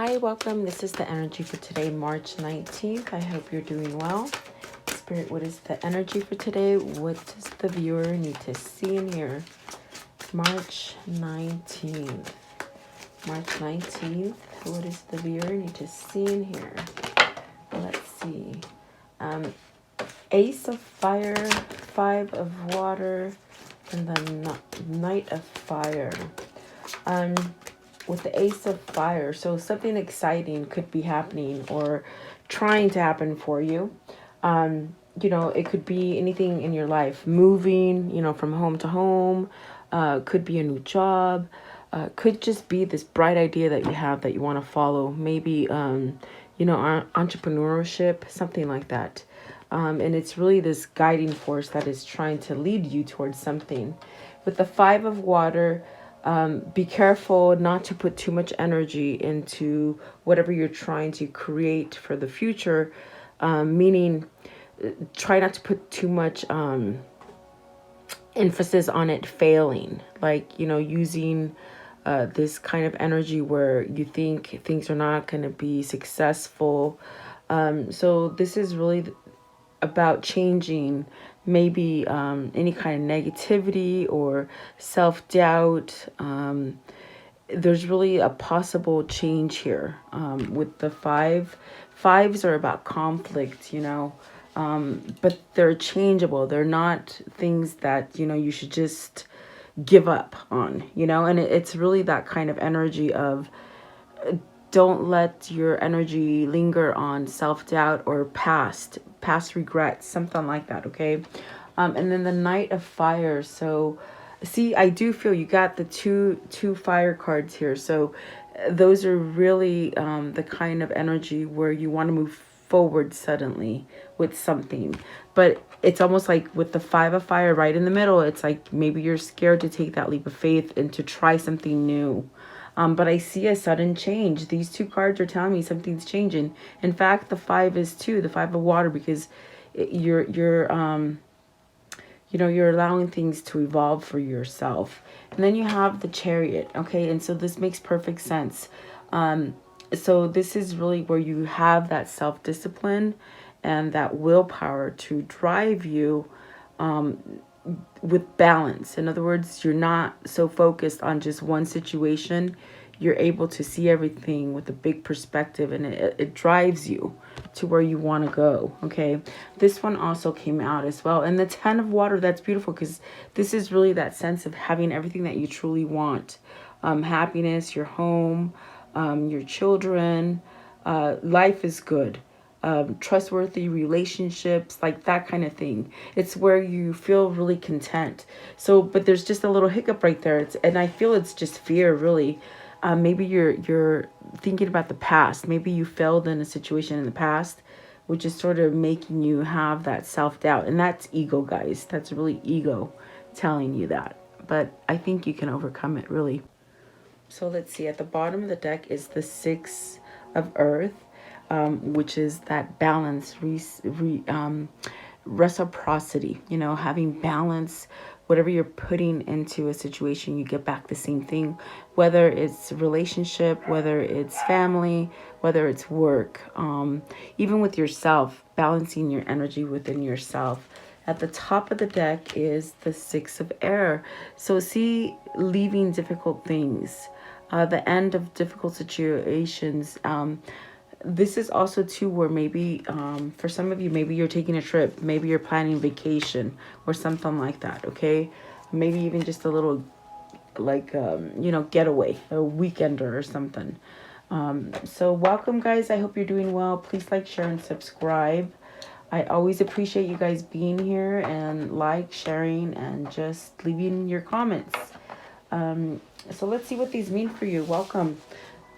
Hi, welcome. This is the energy for today, March 19th. I hope you're doing well. Spirit, what is the energy for today? What does the viewer need to see and hear? March 19th. March 19th. What does the viewer need to see and hear? Let's see. Ace of Fire, Five of Water, and the Knight of Fire. With the Ace of Fire, so something exciting could be happening or trying to happen for you. It could be anything in your life, moving, from home to home, could be a new job, could just be this bright idea that you have that you want to follow. Maybe, entrepreneurship, something like that. And it's really this guiding force that is trying to lead you towards something. With the Five of Water, be careful not to put too much energy into whatever you're trying to create for the future, meaning try not to put too much emphasis on it failing, like, using this kind of energy where you think things are not going to be successful. So this is really about changing maybe any kind of negativity or self-doubt. There's really a possible change here with the fives are about conflict, but they're changeable. They're not things that you should just give up on, and it's really that kind of energy of don't let your energy linger on self-doubt or past regrets, something like that. Okay. And then the Knight of Fire. So see, I do feel you got the two fire cards here. So those are really the kind of energy where you want to move forward suddenly with something, but it's almost like with the Five of Fire right in the middle, it's like maybe you're scared to take that leap of faith and to try something new. But I see a sudden change. These two cards are telling me something's changing. In fact, the five is too, the Five of Water, because you're allowing things to evolve for yourself. And then you have the Chariot. Okay. And so this makes perfect sense. So this is really where you have that self-discipline and that willpower to drive you with balance. In other words, you're not so focused on just one situation. You're able to see everything with a big perspective, and it drives you to where you want to go. Okay. This one also came out as well. And the Ten of Water, that's beautiful because this is really that sense of having everything that you truly want. Happiness, your home, your children, life is good. Trustworthy relationships, like that kind of thing. It's where you feel really content. So, but there's just a little hiccup right there. And I feel it's just fear, really. Maybe you're thinking about the past. Maybe you failed in a situation in the past, which is sort of making you have that self-doubt. And that's ego, guys. That's really ego telling you that. But I think you can overcome it, really. So let's see. At the bottom of the deck is the Six of Earth. Which is that balance, reciprocity, having balance. Whatever you're putting into a situation, you get back the same thing, whether it's relationship, whether it's family, whether it's work, even with yourself, balancing your energy within yourself. At the top of the deck is the Six of Air. So see, leaving difficult things, the end of difficult situations. This is also too where maybe for some of you, maybe you're taking a trip, maybe you're planning vacation or something like that. Okay. Maybe even just a little like getaway, a weekender or something. So welcome, guys. I hope you're doing well. Please like, share, and subscribe. I always appreciate you guys being here and sharing, and just leaving your comments. So let's see what these mean for you. Welcome.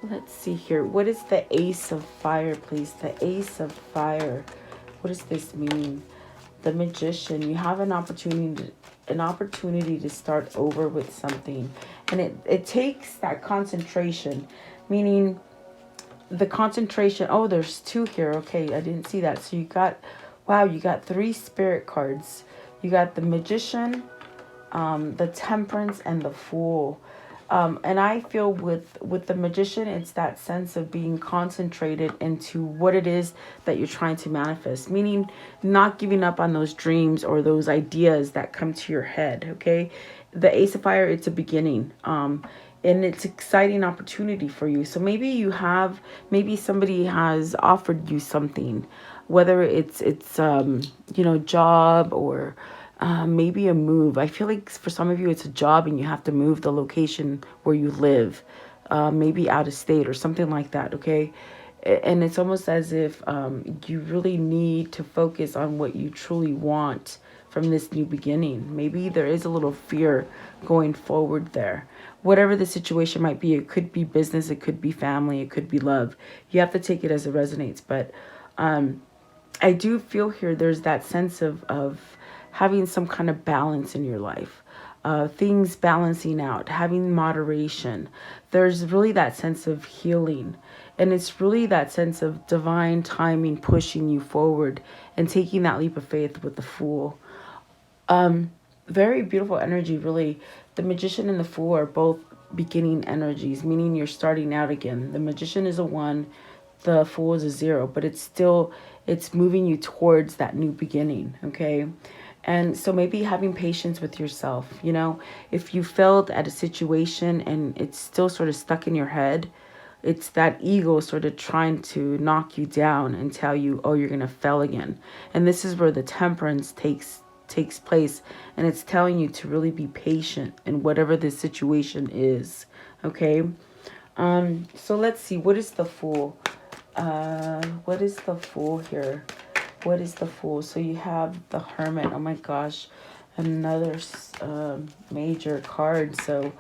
Let's see here. What is the Ace of Fire, please? The Ace of Fire. What does this mean? The Magician. You have an opportunity to start over with something. And it takes that concentration. Meaning the concentration. Oh, there's two here. Okay, I didn't see that. So you got three spirit cards. You got the Magician, the Temperance, and the Fool. And I feel with the magician, it's that sense of being concentrated into what it is that you're trying to manifest, meaning not giving up on those dreams or those ideas that come to your head. Okay, the Ace of Fire, it's a beginning. And it's exciting opportunity for you. So maybe somebody has offered you something, whether it's job or maybe a move. I feel like for some of you it's a job and you have to move the location where you live, maybe out of state or something like that. Okay, and it's almost as if you really need to focus on what you truly want from this new beginning. Maybe there is a little fear going forward there. Whatever the situation might be, it could be business, it could be family, it could be love. You have to take it as it resonates. But I do feel here there's that sense of having some kind of balance in your life. Things balancing out, having moderation. There's really that sense of healing. And it's really that sense of divine timing pushing you forward and taking that leap of faith with the Fool. Very beautiful energy, really. The Magician and the Fool are both beginning energies, meaning you're starting out again. The Magician is a 1, the Fool is a 0, but it's moving you towards that new beginning, okay? And so maybe having patience with yourself, if you failed at a situation and it's still sort of stuck in your head, it's that ego sort of trying to knock you down and tell you, oh, you're going to fail again. And this is where the Temperance takes place, and it's telling you to really be patient in whatever this situation is, okay? So let's see, what is the Fool? What is the Fool here? What is the Fool? So you have the Hermit. Oh my gosh, another major card. So,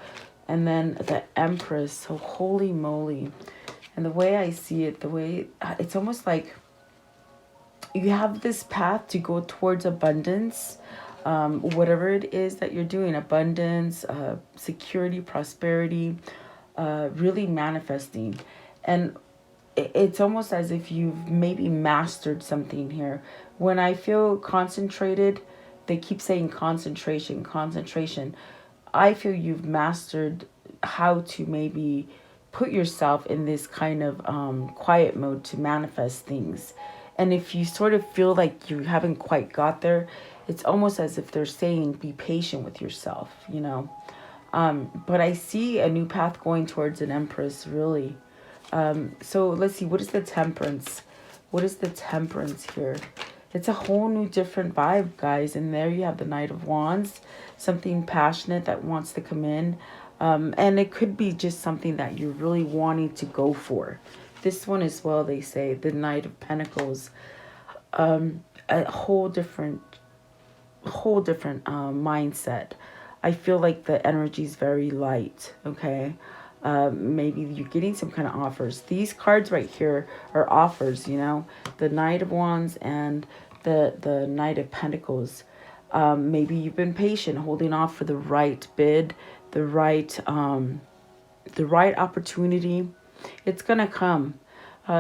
and then the Empress. So holy moly. And the way I see it, it's almost like you have this path to go towards abundance. Whatever it is that you're doing, abundance, security, prosperity, really manifesting. And it's almost as if you've maybe mastered something here. When I feel concentrated, they keep saying concentration, concentration. I feel you've mastered how to maybe put yourself in this kind of quiet mode to manifest things. And if you sort of feel like you haven't quite got there, it's almost as if they're saying be patient with yourself, But I see a new path going towards an Empress, really. So let's see, what is the Temperance? What is the Temperance here? It's a whole new different vibe, guys. And there you have the Knight of Wands, something passionate that wants to come in. And it could be just something that you're really wanting to go for. This one as well, they say, the Knight of Pentacles. A whole different mindset. I feel like the energy is very light, okay? Maybe you're getting some kind of offers. These cards right here are offers, the Knight of Wands and the Knight of Pentacles. Maybe you've been patient, holding off for the right bid, the right opportunity. It's gonna come.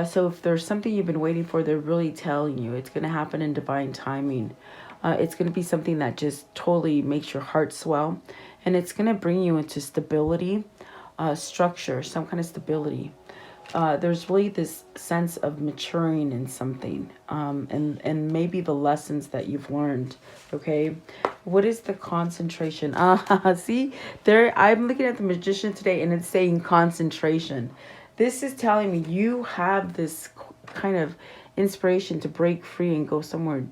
So if there's something you've been waiting for, they're really telling you it's gonna happen in divine timing. It's gonna be something that just totally makes your heart swell, and it's gonna bring you into stability. Structure, some kind of stability. There's really this sense of maturing in something, and maybe the lessons that you've learned. Okay, what is the concentration? See, there. I'm looking at the Magician today, and it's saying concentration. This is telling me you have this kind of inspiration to break free and go somewhere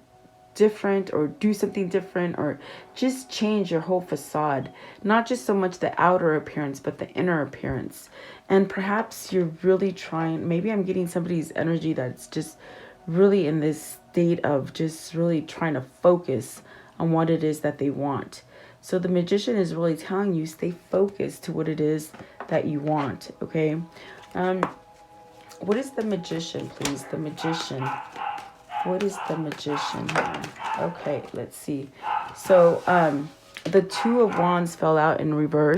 different or do something different or just change your whole facade, not just so much the outer appearance but the inner appearance. And perhaps you're really trying, maybe I'm getting somebody's energy that's just really in this state of just really trying to focus on what it is that they want. So the Magician is really telling you stay focused to what it is that you want. Okay, what is the Magician, please? The Magician. What is the Magician here? Okay, let's see. So the Two of Wands fell out in reverse.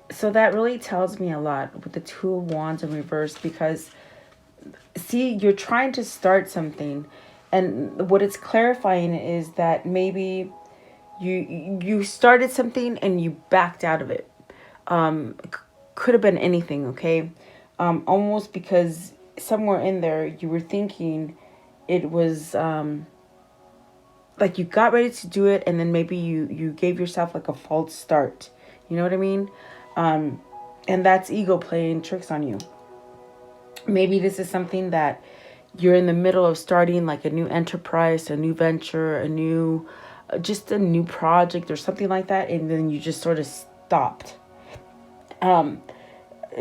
So that really tells me a lot with the Two of Wands in reverse, because see, you're trying to start something, and what it's clarifying is that maybe you started something and you backed out of it. Could have been anything, okay? Almost because somewhere in there you were thinking it was like you got ready to do it, and then maybe you gave yourself like a false start. You know what I mean? And that's ego playing tricks on you. Maybe this is something that you're in the middle of starting, like a new enterprise, a new venture, just a new project or something like that, and then you just sort of stopped.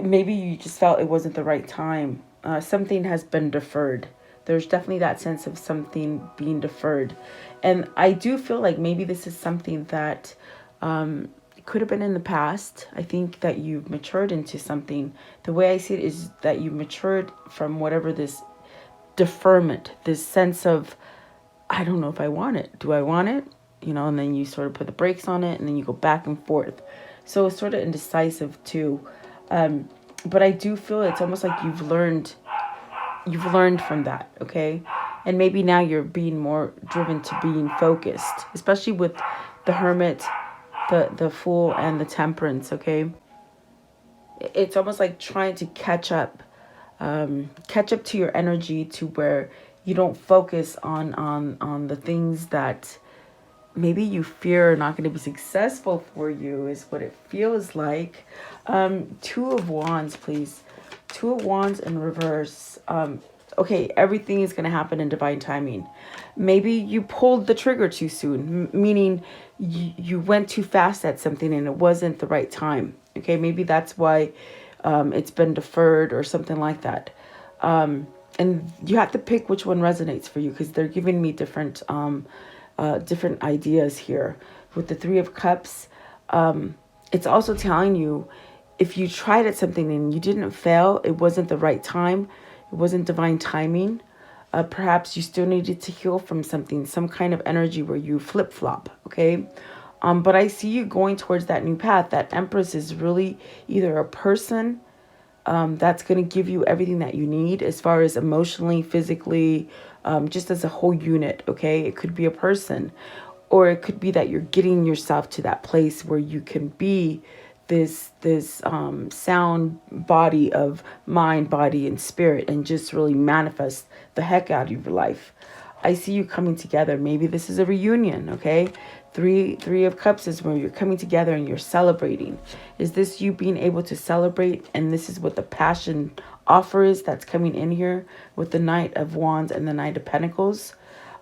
Maybe you just felt it wasn't the right time. Something has been deferred. There's definitely that sense of something being deferred. And I do feel like maybe this is something that could have been in the past. I think that you've matured into something. The way I see it is that you've matured from whatever this deferment, this sense of, I don't know if I want it. Do I want it? And then you sort of put the brakes on it, and then you go back and forth. So it's sort of indecisive too. But I do feel it's almost like you've learned from that, okay? And maybe now you're being more driven to being focused, especially with the Hermit, the Fool, and the Temperance, okay? It's almost like trying to catch up to your energy, to where you don't focus on the things that maybe you fear are not going to be successful for you, is what it feels like. Two of Wands, please. Two of Wands in reverse. Okay, everything is going to happen in divine timing. Maybe you pulled the trigger too soon, meaning you went too fast at something and it wasn't the right time. Okay, maybe that's why it's been deferred or something like that. And you have to pick which one resonates for you, because they're giving me different ideas here. With the Three of Cups, it's also telling you, if you tried at something and you didn't fail, it wasn't the right time, it wasn't divine timing. Perhaps you still needed to heal from something, some kind of energy where you flip-flop, okay? But I see you going towards that new path. That Empress is really either a person that's going to give you everything that you need, as far as emotionally, physically, just as a whole unit, okay? It could be a person, or it could be that you're getting yourself to that place where you can be this sound body of mind, body, and spirit, and just really manifest the heck out of your life. I see you coming together. Maybe this is a reunion, okay? Three of Cups is where you're coming together and you're celebrating. Is this you being able to celebrate? And this is what the passion offer is that's coming in here with the Knight of Wands and the Knight of Pentacles.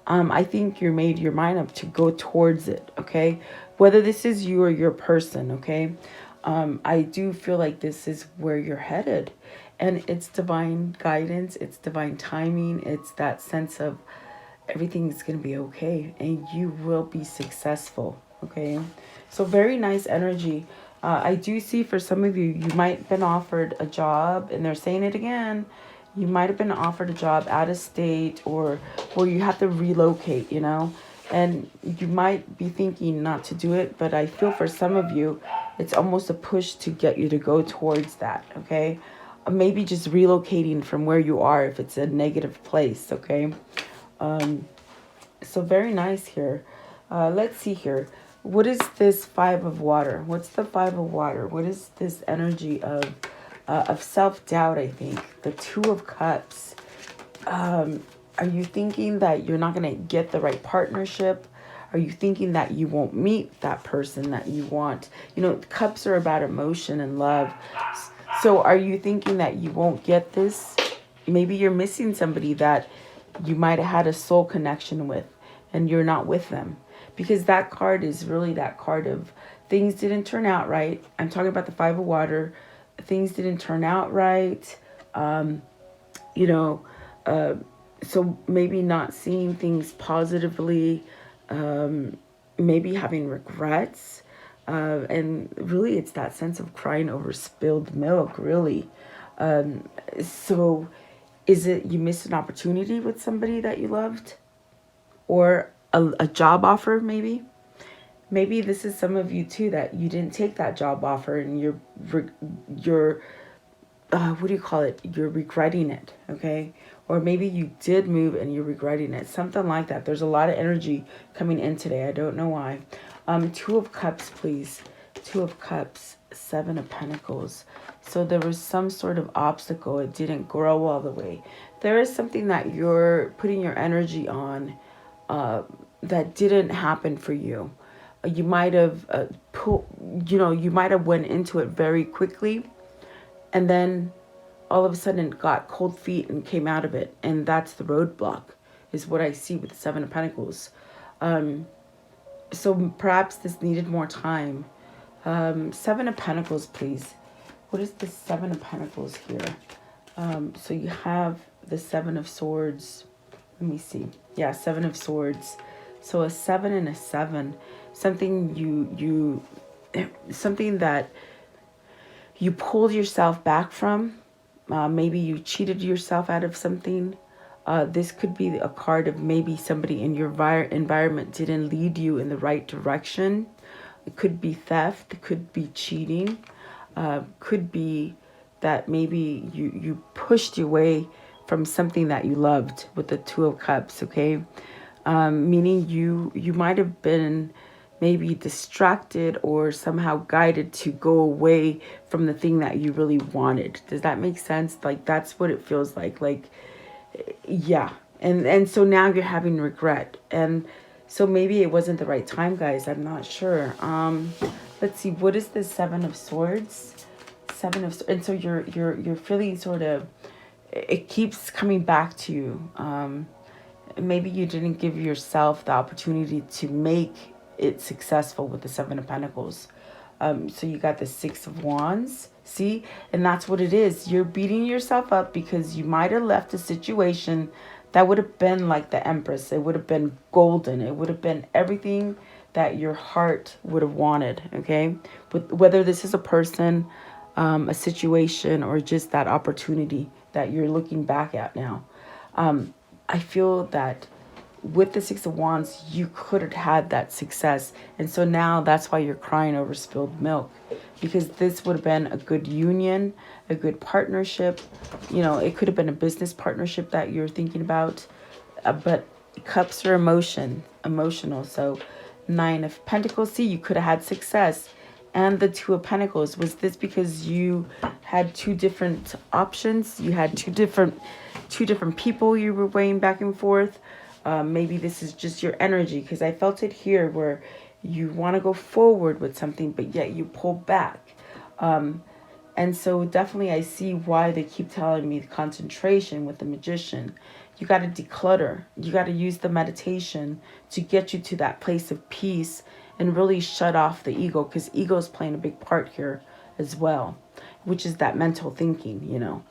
I think you made your mind up to go towards it, okay? Whether this is you or your person, okay? I do feel like this is where you're headed. And it's divine guidance. It's divine timing. It's that sense of everything's going to be okay. And you will be successful, okay? So very nice energy. I do see for some of you, you might have been offered a job. And they're saying it again. You might have been offered a job out of state, or where you have to relocate, and you might be thinking not to do it, but I feel for some of you, it's almost a push to get you to go towards that, okay? Maybe just relocating from where you are if it's a negative place, okay? So very nice here. Let's see here. What is this Five of Water? What's the Five of Water? What is this energy of self-doubt, I think? The Two of Cups. Are you thinking that you're not going to get the right partnership? Are you thinking that you won't meet that person that you want? Cups are about emotion and love. So are you thinking that you won't get this? Maybe you're missing somebody that you might have had a soul connection with, and you're not with them. Because that card is really that card of things didn't turn out right. I'm talking about the Five of Water. Things didn't turn out right. So maybe not seeing things positively, maybe having regrets. And really it's that sense of crying over spilled milk, really. So is it you missed an opportunity with somebody that you loved? Or a job offer, maybe? Maybe this is some of you too, that you didn't take that job offer and you're what do you call it? You're regretting it, okay? Or maybe you did move and you're regretting it. Something like that. There's a lot of energy coming in today. I don't know why. Two of Cups, please. Two of Cups, Seven of Pentacles. So there was some sort of obstacle. It didn't grow all the way. There is something that you're putting your energy on that didn't happen for you. You might have, you might have went into it very quickly, and then all of a sudden got cold feet and came out of it. And that's the roadblock, is what I see with the Seven of Pentacles. So perhaps this needed more time. Seven of Pentacles, please. What is the Seven of Pentacles here? So you have the Seven of Swords. Let me see. Yeah, Seven of Swords. So a 7 and a 7. Something something that you pulled yourself back from. Maybe you cheated yourself out of something. This could be a card of maybe somebody in your environment didn't lead you in the right direction. It could be theft. It could be cheating. Could be that maybe you pushed your way from something that you loved with the Two of Cups, okay? Meaning you might have been maybe distracted or somehow guided to go away from the thing that you really wanted. Does that make sense? Like, that's what it feels like. Like, yeah. And so now you're having regret. And so maybe it wasn't the right time, guys. I'm not sure. Let's see. What is the Seven of Swords? Seven of Swords. And so you're feeling sort of, it keeps coming back to you. Maybe you didn't give yourself the opportunity to make it successful with the Seven of Pentacles. So you got the Six of Wands. See? And that's what it is. You're beating yourself up because you might have left a situation that would have been like the Empress. It would have been golden. It would have been everything that your heart would have wanted. Okay? But whether this is a person, a situation, or just that opportunity that you're looking back at now. I feel that with the Six of Wands, you could have had that success. And so now that's why you're crying over spilled milk. Because this would have been a good union, a good partnership. You know, it could have been a business partnership that you're thinking about. But cups are emotional. So Nine of Pentacles, see, you could have had success. And the Two of Pentacles, was this because you had two different options? You had two different people you were weighing back and forth. Maybe this is just your energy, because I felt it here where you want to go forward with something, but yet you pull back. And so definitely I see why they keep telling me the concentration with the Magician. You got to declutter. You got to use the meditation to get you to that place of peace and really shut off the ego, because ego is playing a big part here as well, which is that mental thinking, you know.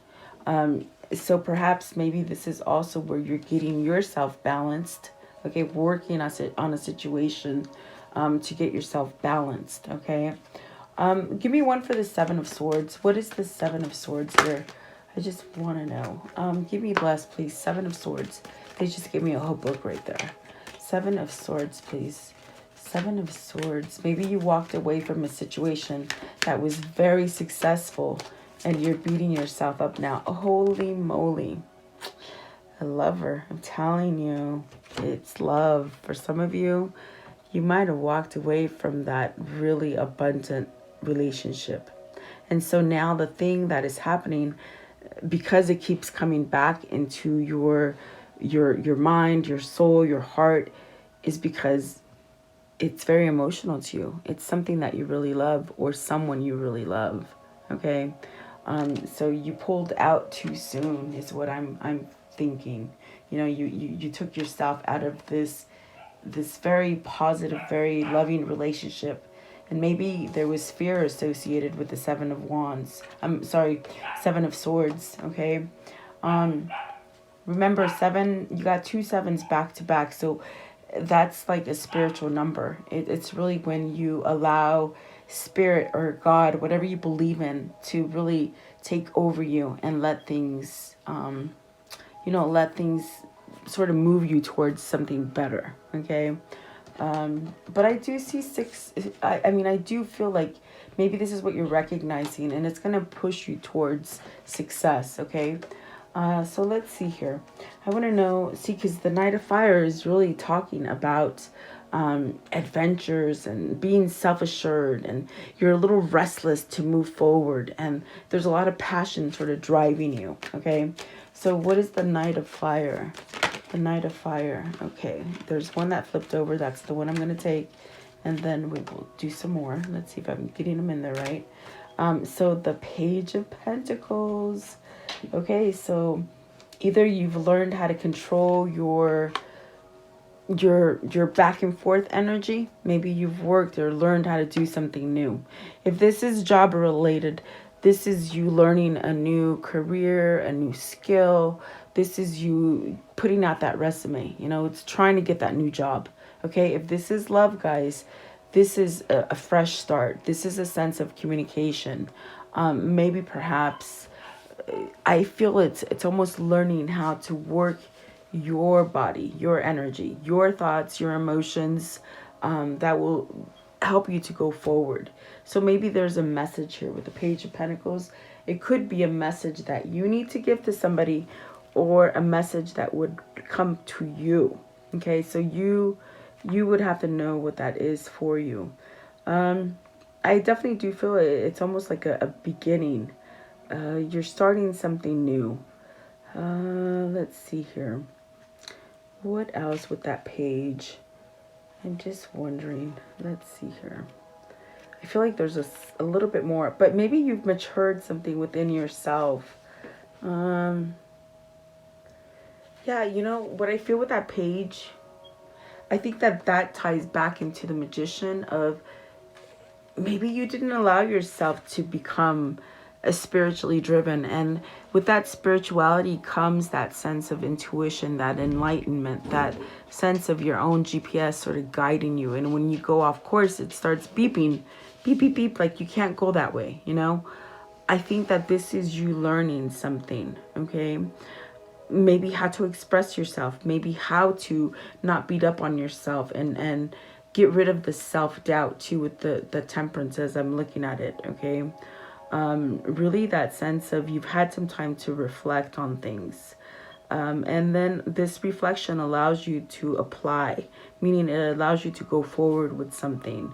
So perhaps maybe this is also where you're getting yourself balanced, okay, working on a situation to get yourself balanced, okay. Give me one for the Seven of Swords. What is the Seven of Swords here? I just want to know. Give me bless, please. Seven of Swords. They just gave me a whole book right there. Seven of Swords, please. Seven of Swords. Maybe you walked away from a situation that was very successful and you're beating yourself up now. Holy moly. A lover. I'm telling you, it's love. For some of you, you might have walked away from that really abundant relationship. And so now the thing that is happening, because it keeps coming back into your mind, your soul, your heart, is because it's very emotional to you. It's something that you really love, or someone you really love. Okay. So you pulled out too soon is what I'm thinking. You know, you took yourself out of this very positive, very loving relationship. And maybe there was fear associated with the Seven of Wands. Seven of Swords. Okay. Remember, you got two sevens back to back. So that's like a spiritual number. It's really when you allow spirit or God, whatever you believe in, to really take over you and let things, let things sort of move you towards something better. Okay. But I do see six. I do feel like maybe this is what you're recognizing, and it's going to push you towards success. Okay. So let's see here. I want to know, because the Knight of Fire is really talking about adventures and being self-assured, and you're a little restless to move forward, and there's a lot of passion sort of driving you. Okay, so what is the Knight of Fire? The Knight of Fire. Okay, there's one that flipped over. That's the one I'm going to take, and then we will do some more. Let's see if I'm getting them in there right. So the Page of Pentacles. Okay, so either you've learned how to control your back and forth energy. Maybe you've worked or learned how to do something new. If this is job related, this is you learning a new career, a new skill. This is you putting out that resume. You know, it's trying to get that new job. Okay, if this is love, guys, this is a fresh start. This is a sense of communication. Maybe perhaps I feel it's almost learning how to work your body, your energy, your thoughts, your emotions, that will help you to go forward. So maybe there's a message here with the Page of Pentacles. It could be a message that you need to give to somebody, or a message that would come to you. Okay, so you would have to know what that is for you. I definitely do feel it's almost like a beginning. You're starting something new. Let's see here. What else with that page? I'm just wondering. Let's see here. I feel like there's a little bit more, but maybe you've matured something within yourself. Yeah, you know what I feel with that page? I think that ties back into the Magician of maybe you didn't allow yourself to become spiritually driven, and with that spirituality comes that sense of intuition, that enlightenment, that sense of your own GPS sort of guiding you. And when you go off course, it starts beeping, beep beep beep, like you can't go that way, you know. I think that this is you learning something. Okay, maybe how to express yourself, maybe how to not beat up on yourself, and get rid of the self-doubt too, with the Temperance as I'm looking at it. Okay, really that sense of you've had some time to reflect on things, and then this reflection allows you to apply, meaning it allows you to go forward with something.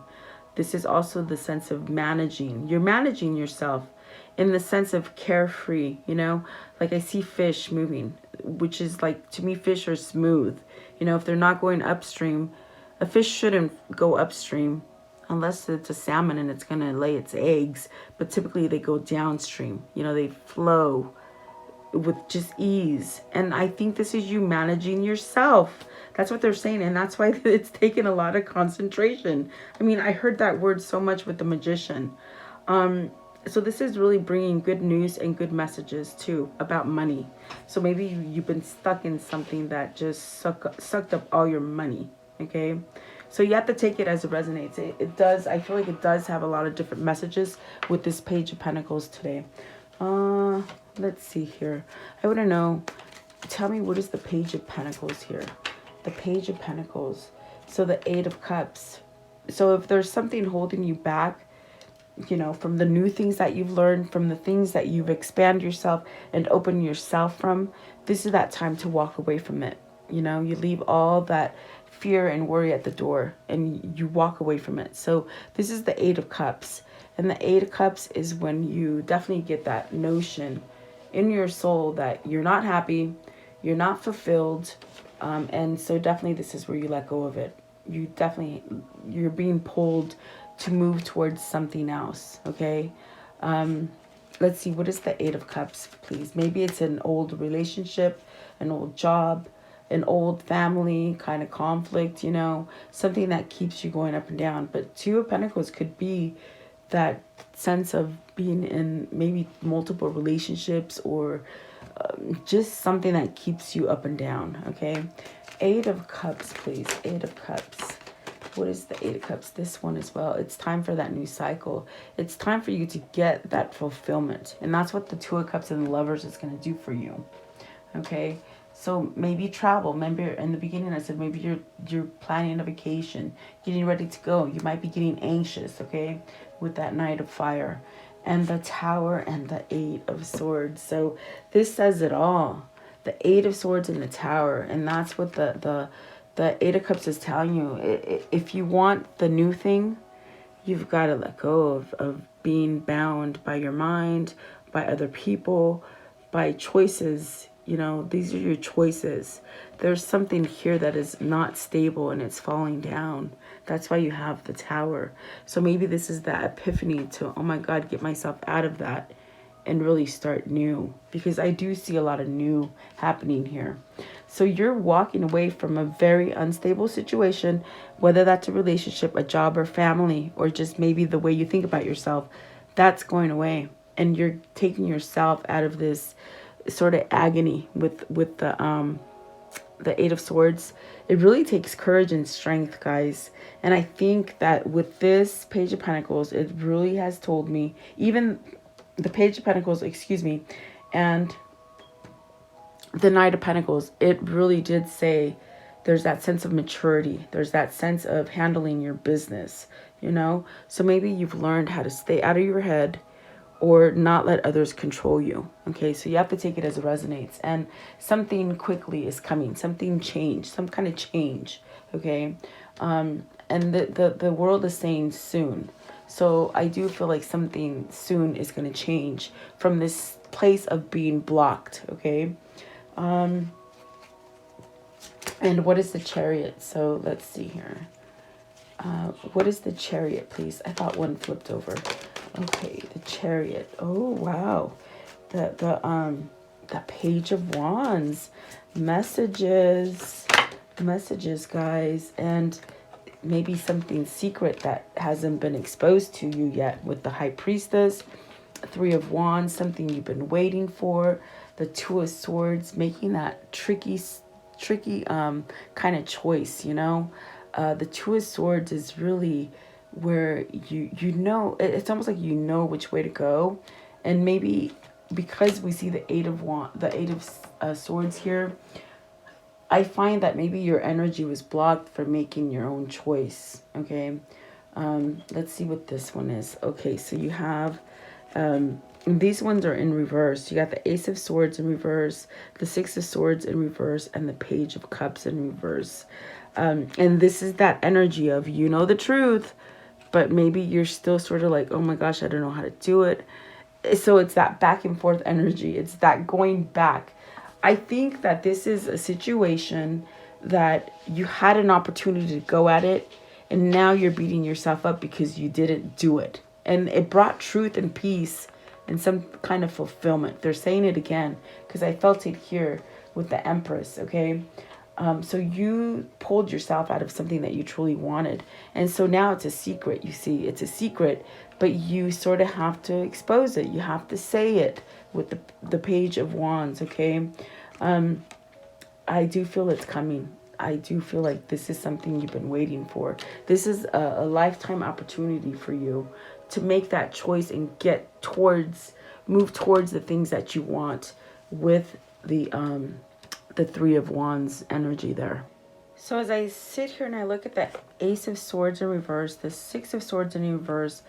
This is also the sense of managing. You're managing yourself in the sense of carefree, you know, like I see fish moving, which is like, to me, fish are smooth. You know, if they're not going upstream, a fish shouldn't go upstream unless it's a salmon and it's going to lay its eggs. But typically they go downstream, you know, they flow with just ease. And I think this is you managing yourself. That's what they're saying. And that's why it's taken a lot of concentration. I mean, I heard that word so much with the Magician. So this is really bringing good news and good messages too about money. So maybe you've been stuck in something that just sucked up all your money. Okay, so you have to take it as it resonates. It does. I feel like it does have a lot of different messages with this Page of Pentacles today. Let's see here. I want to know. Tell me, what is the Page of Pentacles here? The Page of Pentacles. So the Eight of Cups. So if there's something holding you back, you know, from the new things that you've learned, from the things that you've expanded yourself and opened yourself from, this is that time to walk away from it. You know, you leave all that fear and worry at the door and you walk away from it. So this is the Eight of Cups. And the Eight of Cups is when you definitely get that notion in your soul that you're not happy, you're not fulfilled. And so definitely this is where you let go of it. You're being pulled to move towards something else. Okay. Let's see, what is the Eight of Cups, please? Maybe it's an old relationship, an old job, an old family kind of conflict, you know, something that keeps you going up and down. But Two of Pentacles could be that sense of being in maybe multiple relationships, or just something that keeps you up and down. Okay. Eight of Cups, please. Eight of Cups. What is the Eight of Cups? This one as well. It's time for that new cycle. It's time for you to get that fulfillment. And that's what the Two of Cups and the Lovers is going to do for you. Okay. So maybe travel. Remember in the beginning I said maybe you're planning a vacation, getting ready to go. You might be getting anxious, okay, with that Knight of Fire and the Tower and the Eight of Swords. So this says it all. The Eight of Swords and the Tower, and that's what the The Eight of Cups is telling you, if you want the new thing, you've got to let go of being bound by your mind, by other people, by choices. You know, these are your choices. There's something here that is not stable and it's falling down. That's why you have the Tower. So maybe this is that epiphany to, oh my God, get myself out of that and really start new. Because I do see a lot of new happening here. So you're walking away from a very unstable situation, whether that's a relationship, a job, or family, or just maybe the way you think about yourself. That's going away. And you're taking yourself out of this sort of agony with the Eight of Swords. It really takes courage and strength, guys. And I think that with this Page of Pentacles, it really has told me, even the Page of Pentacles, excuse me, and the Knight of Pentacles, it really did say there's that sense of maturity. There's that sense of handling your business, you know? So maybe you've learned how to stay out of your head or not let others control you. Okay, so you have to take it as it resonates. And something quickly is coming. Something change. Some kind of change. Okay? And the world is saying soon. So I do feel like something soon is going to change from this place of being blocked. Okay? And what is the Chariot? So let's see here. What is the Chariot, please? I thought one flipped over. Okay, the Chariot. Oh wow, the Page of Wands, messages, guys, and maybe something secret that hasn't been exposed to you yet with the High Priestess, Three of Wands, something you've been waiting for, the Two of Swords, making that tricky kind of choice, you know. The Two of Swords is really where you know, it's almost like you know which way to go. And maybe because we see the Eight of Swords here, I find that maybe your energy was blocked for making your own choice. Okay, let's see what this one is. Okay, so you have these ones are in reverse. You got the Ace of Swords in reverse, the Six of Swords in reverse, and the Page of Cups in reverse. And this is that energy of, you know, the truth, but maybe you're still sort of like, oh my gosh, I don't know how to do it. So it's that back and forth energy. It's that going back. I think that this is a situation that you had an opportunity to go at it, and now you're beating yourself up because you didn't do it. And it brought truth and peace and some kind of fulfillment. They're saying it again because I felt it here with the Empress, okay? So you pulled yourself out of something that you truly wanted. And so now it's a secret, you see. It's a secret, but you sort of have to expose it. You have to say it with the Page of Wands, okay? I do feel it's coming. I do feel like this is something you've been waiting for. This is a lifetime opportunity for you to make that choice and move towards the things that you want with the Three of Wands energy there. So as I sit here and I look at the Ace of Swords in reverse, the Six of Swords in reverse,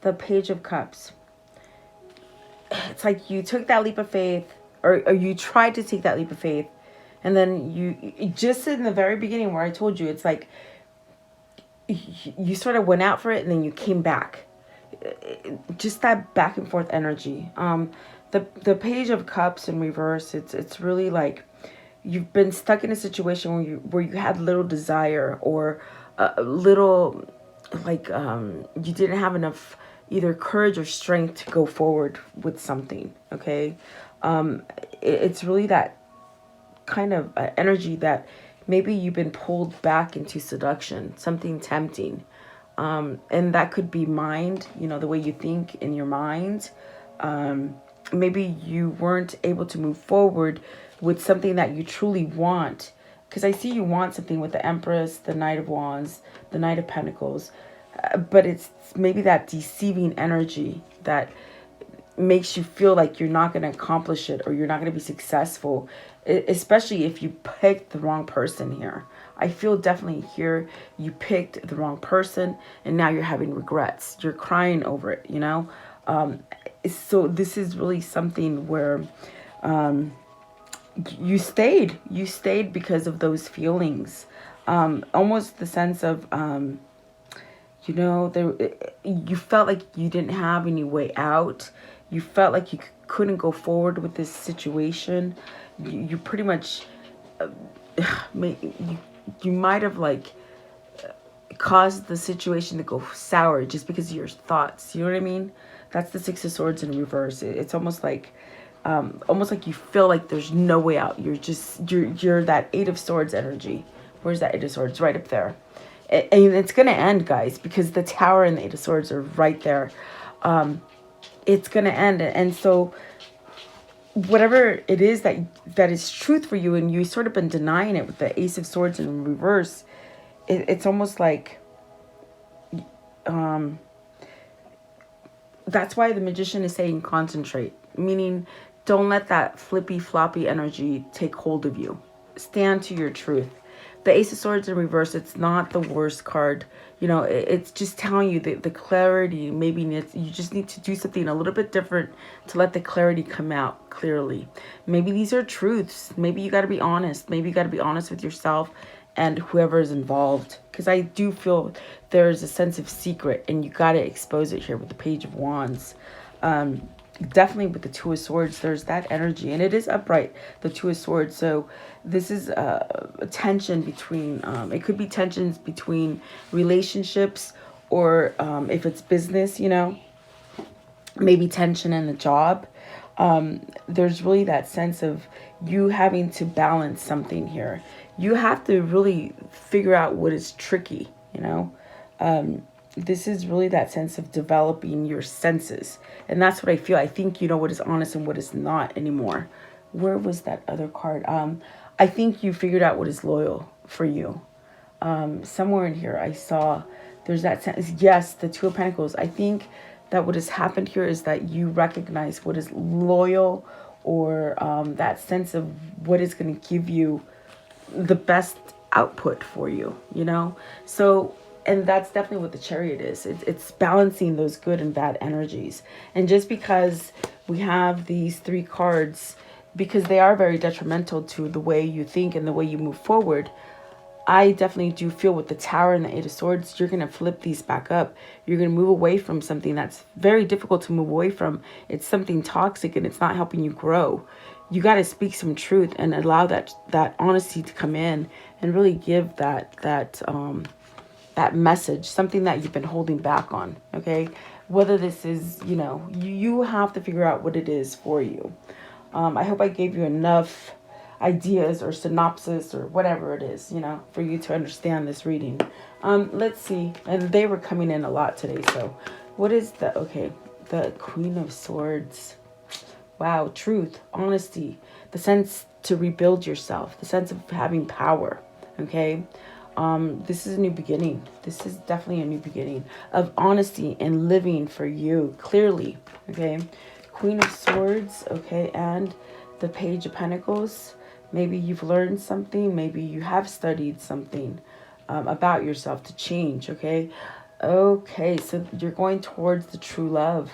the Page of Cups, it's like you took that leap of faith, or you tried to take that leap of faith, and then you just in the very beginning where I told you, it's like you sort of went out for it and then you came back. Just that back and forth energy. The Page of Cups in reverse, it's really like you've been stuck in a situation where you had little desire, or little, like, you didn't have enough either courage or strength to go forward with something. Okay, it's really that kind of energy that maybe you've been pulled back into seduction, something tempting, and that could be mind, you know, the way you think in your mind. Maybe you weren't able to move forward with something that you truly want, because I see you want something with the Empress, the Knight of Wands, the Knight of Pentacles, but it's maybe that deceiving energy that makes you feel like you're not going to accomplish it, or you're not going to be successful, especially if you picked the wrong person here. I feel definitely here you picked the wrong person, and now you're having regrets. You're crying over it, you know? So this is really something where you stayed because of those feelings. Almost the sense of, there, you felt like you didn't have any way out. You felt like you couldn't go forward with this situation. You pretty much, you might have like caused the situation to go sour just because of your thoughts. You know what I mean? That's the Six of Swords in reverse. It's almost like you feel like there's no way out. You're that Eight of Swords energy. Where's that Eight of Swords? Right up there. And it's gonna end, guys, because the Tower and the Eight of Swords are right there. It's gonna end, and so whatever it is that is truth for you, and you sort of been denying it with the Ace of Swords in reverse. It's almost like that's why the Magician is saying concentrate, meaning don't let that flippy floppy energy take hold of you. Stand to your truth. The Ace of Swords in reverse, it's not the worst card. It's just telling you the clarity. Maybe you just need to do something a little bit different to let the clarity come out clearly. Maybe these are truths. Maybe you got to be honest. Maybe you got to be honest with yourself and whoever is involved. Because I do feel there's a sense of secret, and you got to expose it here with the Page of Wands. Definitely with the Two of Swords, there's that energy, and it is upright, the Two of Swords. So this is a tension between, it could be tensions between relationships, or if it's business, maybe tension in a job. There's really that sense of you having to balance something here. You have to really figure out what is tricky, this is really that sense of developing your senses. And that's what I feel. I think you know what is honest and what is not anymore. Where was that other card? I think you figured out what is loyal for you. Somewhere in here I saw there's that sense. Yes, the Two of Pentacles. I think that what has happened here is that you recognize what is loyal, or that sense of what is going to give you the best output for you, So, and that's definitely what the Chariot is. It's balancing those good and bad energies. And just because we have these three cards, because they are very detrimental to the way you think and the way you move forward, I definitely do feel with the Tower and the Eight of Swords, you're going to flip these back up. You're going to move away from something that's very difficult to move away from. It's something toxic, and it's not helping you grow. You got to speak some truth and allow that honesty to come in and really give that message, something that you've been holding back on, okay? Whether this is, you have to figure out what it is for you. I hope I gave you enough ideas or synopsis or whatever it is, for you to understand this reading. Let's see. And they were coming in a lot today. So what is the Queen of Swords. Wow, truth, honesty, the sense to rebuild yourself, the sense of having power, okay? This is a new beginning. This is definitely a new beginning of honesty and living for you clearly, okay? Queen of Swords, okay, and the Page of Pentacles. Maybe you've learned something. Maybe you have studied something about yourself to change, okay? Okay, so you're going towards the true love.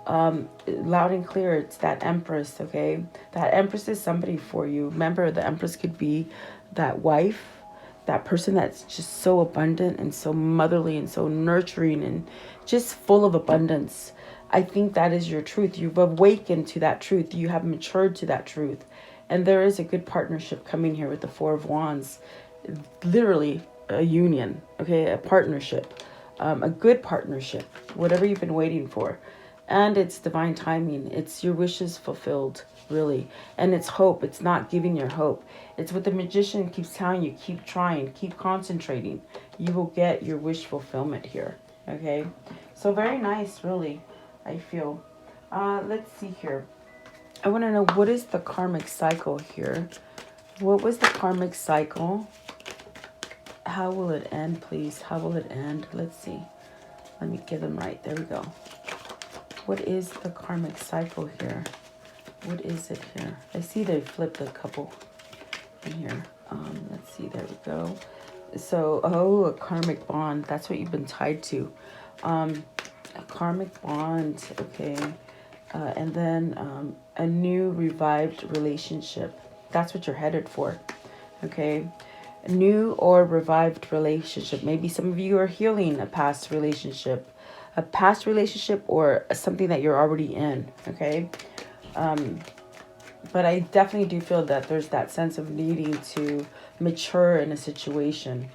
Loud and clear, it's that Empress, okay? That Empress is somebody for you. Remember, the Empress could be that wife, that person that's just so abundant and so motherly and so nurturing and just full of abundance. I think that is your truth. You've awakened to that truth. You have matured to that truth. And there is a good partnership coming here with the Four of Wands. Literally a union, okay? A partnership, a good partnership, whatever you've been waiting for. And it's divine timing. It's your wishes fulfilled, really. And it's hope. It's not giving your hope. It's what the Magician keeps telling you. Keep trying. Keep concentrating. You will get your wish fulfillment here. Okay? So very nice, really, I feel. Let's see here. I want to know, what is the karmic cycle here? What was the karmic cycle? How will it end, please? How will it end? Let's see. Let me get them right. There we go. What is the karmic cycle here? What is it here? I see they flipped a couple in here. Let's see. There we go. So, a karmic bond. That's what you've been tied to. A karmic bond. Okay. And then a new revived relationship. that's what you're headed for. Okay. A new or revived relationship. Maybe some of you are healing a past relationship. A past relationship or something that you're already in. Okay. But I definitely do feel that there's that sense of needing to mature in a situation.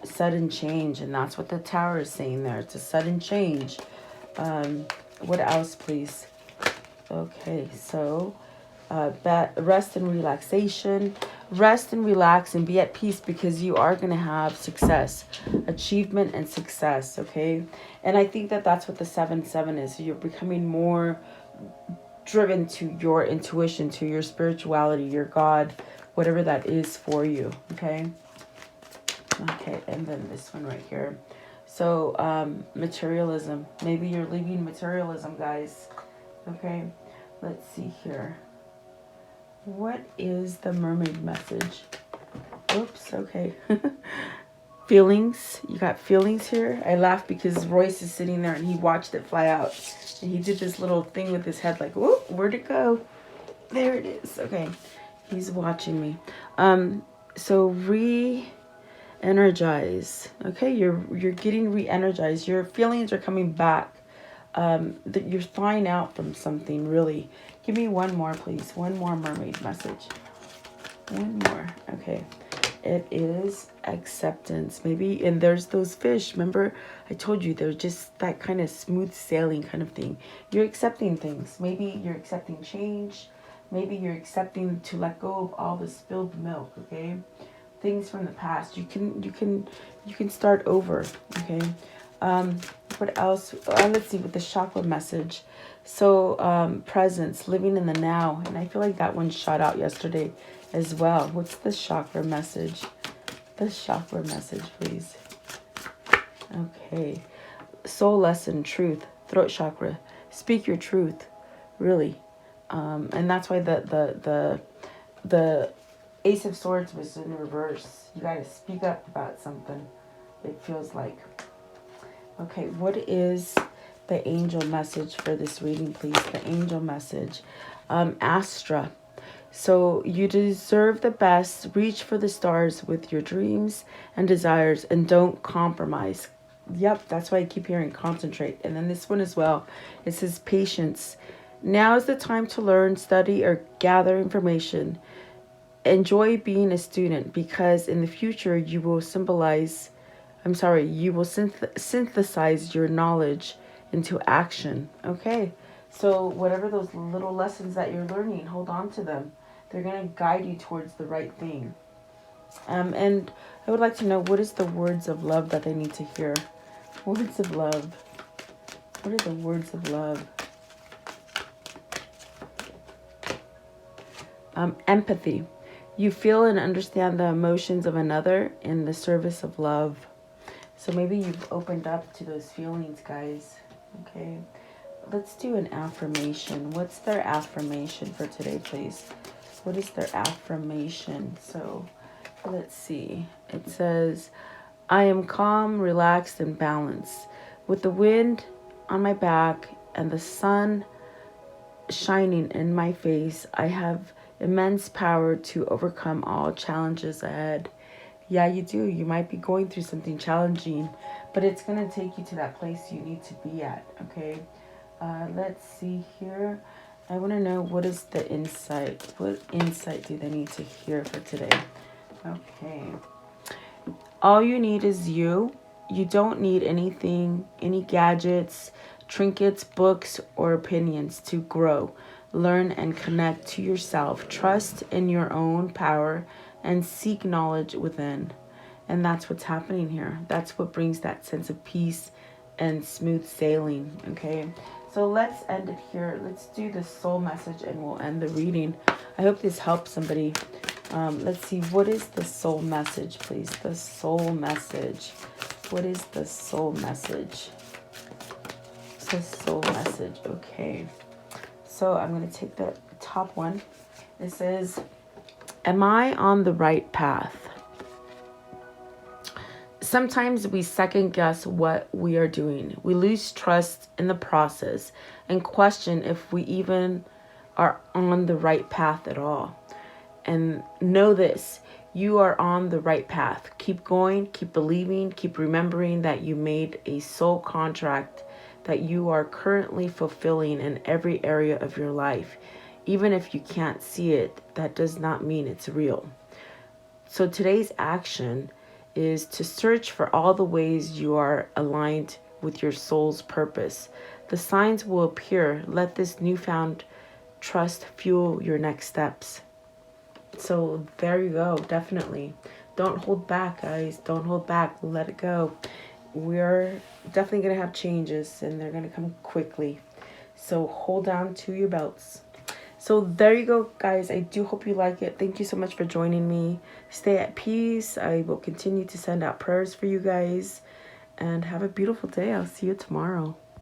Sudden change, and that's what the Tower is saying there. It's a sudden change. What else, please? Okay, so rest and relaxation. Rest and relax and be at peace, because you are going to have success, achievement and success, okay? And I think that that's what the 7-7 is. You're becoming more driven to your intuition, to your spirituality, your God, whatever that is for you, okay? Okay, and then this one right here. So, materialism. Maybe you're leaving materialism, guys. Okay, let's see here. What is the mermaid message? Oops, okay. Feelings. You got feelings here. I laugh because Royce is sitting there and he watched it fly out. And he did this little thing with his head like, whoop, where'd it go? There it is. Okay, he's watching me. So re-energize. Okay, you're getting re-energized. Your feelings are coming back. That you're flying out from something, really. Give me one more, please. One more mermaid message. One more. Okay. It is acceptance. Maybe, and there's those fish. Remember, I told you they're just that kind of smooth sailing kind of thing. You're accepting things. Maybe you're accepting change. Maybe you're accepting to let go of all the spilled milk, okay? Things from the past. You can start over, okay? What else? Let's see, with the chakra message. So, presence, living in the now. And I feel like that one shot out yesterday as well. What's the chakra message? The chakra message, please. Okay. Soul lesson, truth, throat chakra. Speak your truth, really. And that's why the Ace of Swords was in reverse. You got to speak up about something. It feels like. Okay, what is the angel message for this reading, please? The angel message. Astra. So you deserve the best. Reach for the stars with your dreams and desires, and don't compromise. Yep, that's why I keep hearing concentrate. And then this one as well. It says patience. Now is the time to learn, study, or gather information. Enjoy being a student, because in the future you will you will synthesize your knowledge into action. Okay, so whatever those little lessons that you're learning, hold on to them. They're going to guide you towards the right thing. And I would like to know, what is the words of love that they need to hear? Words of love. What are the words of love? Empathy. You feel and understand the emotions of another in the service of love. So maybe you've opened up to those feelings, guys. Okay. Let's do an affirmation. What's their affirmation for today, please? What is their affirmation? So let's see. It says, I am calm, relaxed, and balanced. With the wind on my back and the sun shining in my face, I have immense power to overcome all challenges ahead. Yeah, you do. You might be going through something challenging, but it's going to take you to that place you need to be at, okay? Let's see here. I want to know, what is the insight? What insight do they need to hear for today? Okay. All you need is you. You don't need anything, any gadgets, trinkets, books, or opinions to grow. Learn and connect to yourself. Trust in your own power and seek knowledge within. And that's what's happening here. That's what brings that sense of peace and smooth sailing. Okay, so let's end it here. Let's do the soul message and we'll end the reading. I hope this helps somebody. Let's see, what is the soul message, please? The soul message. What is the soul message? The soul message. Okay, so I'm going to take the top one. It says, am I on the right path? Sometimes we second guess what we are doing. We lose trust in the process and question if we even are on the right path at all. And know this, you are on the right path. Keep going, keep believing, keep remembering that you made a soul contract that you are currently fulfilling in every area of your life. Even if you can't see it, that does not mean it's real. So today's action is to search for all the ways you are aligned with your soul's purpose. The signs will appear. Let this newfound trust fuel your next steps. So there you go. Definitely. Don't hold back, guys. Don't hold back. Let it go. We're definitely going to have changes, and they're going to come quickly. So hold on to your belts. So there you go, guys. I do hope you like it. Thank you so much for joining me. Stay at peace. I will continue to send out prayers for you guys. And have a beautiful day. I'll see you tomorrow.